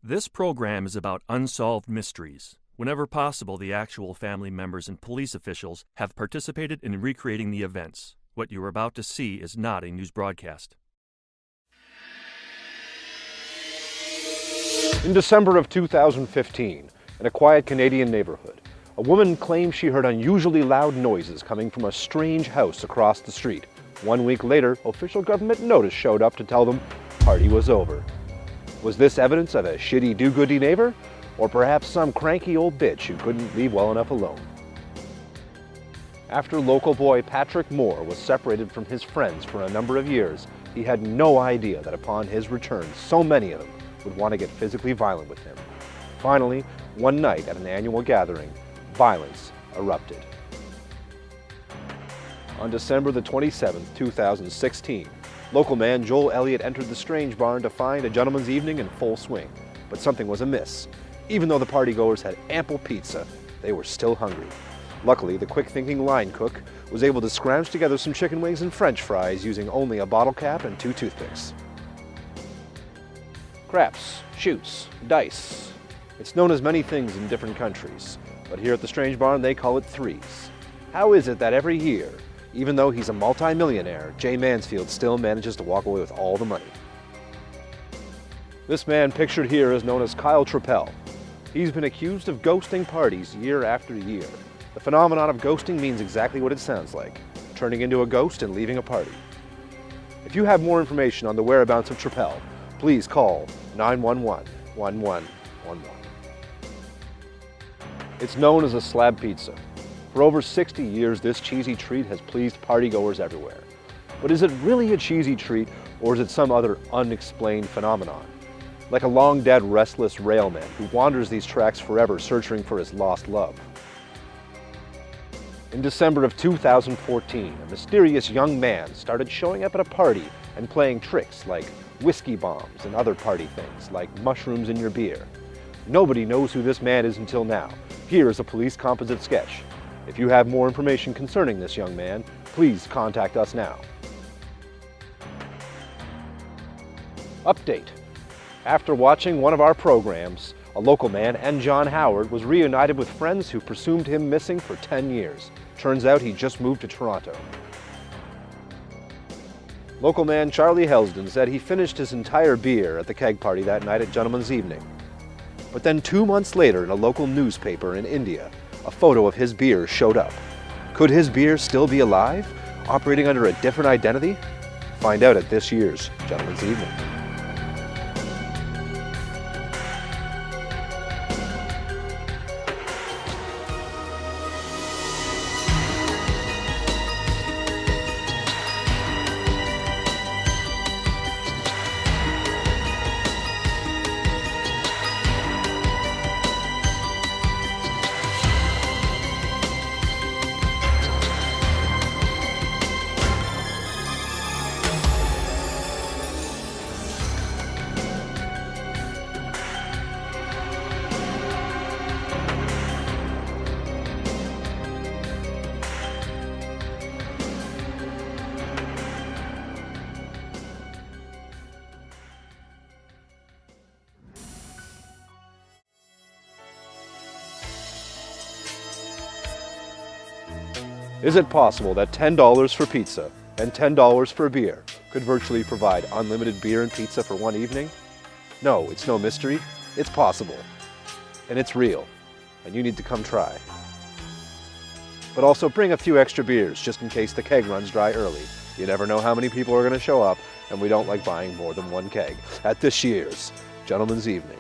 This program is about unsolved mysteries. Whenever possible, the actual family members and police officials have participated in recreating the events. What you are about to see is not a news broadcast. In December of 2015, in a quiet Canadian neighborhood, a woman claimed she heard unusually loud noises coming from a strange house across the street. 1 week later, official government notice showed up to tell them party was over. Was this evidence of a shitty do-goody neighbor? Or perhaps some cranky old bitch who couldn't leave well enough alone? After local boy Patrick Moore was separated from his friends for a number of years, he had no idea that upon his return, so many of them would want to get physically violent with him. Finally, one night at an annual gathering, violence erupted. On December the 27th, 2016, local man Joel Elliott entered the Strange Barn to find a gentleman's evening in full swing. But something was amiss. Even though the partygoers had ample pizza, they were still hungry. Luckily, the quick-thinking line cook was able to scrounge together some chicken wings and French fries using only a bottle cap and 2 toothpicks. Craps, shoots, dice. It's known as many things in different countries, but here at the Strange Barn they call it threes. How is it that every year, even though he's a multi-millionaire, Jay Mansfield still manages to walk away with all the money? This man pictured here is known as Kyle Trappell. He's been accused of ghosting parties year after year. The phenomenon of ghosting means exactly what it sounds like, turning into a ghost and leaving a party. If you have more information on the whereabouts of Trappell, please call 911-1111. It's known as a slab pizza. For over 60 years, this cheesy treat has pleased partygoers everywhere. But is it really a cheesy treat, or is it some other unexplained phenomenon? Like a long-dead restless railman who wanders these tracks forever searching for his lost love. In December of 2014, a mysterious young man started showing up at a party and playing tricks like whiskey bombs and other party things like mushrooms in your beer. Nobody knows who this man is until now. Here is a police composite sketch. If you have more information concerning this young man, please contact us now. Update. After watching one of our programs, a local man, and John Howard, was reunited with friends who presumed him missing for 10 years. Turns out he just moved to Toronto. Local man Charlie Helsden said he finished his entire beer at the keg party that night at Gentleman's Evening. But then 2 months later, in a local newspaper in India, a photo of his beer showed up. Could his beer still be alive, operating under a different identity? Find out at this year's Gentleman's Evening. Is it possible that $10 for pizza and $10 for beer could virtually provide unlimited beer and pizza for one evening? No, it's no mystery. It's possible. And it's real. And you need to come try. But also bring a few extra beers just in case the keg runs dry early. You never know how many people are going to show up, and we don't like buying more than one keg at this year's Gentleman's Evening.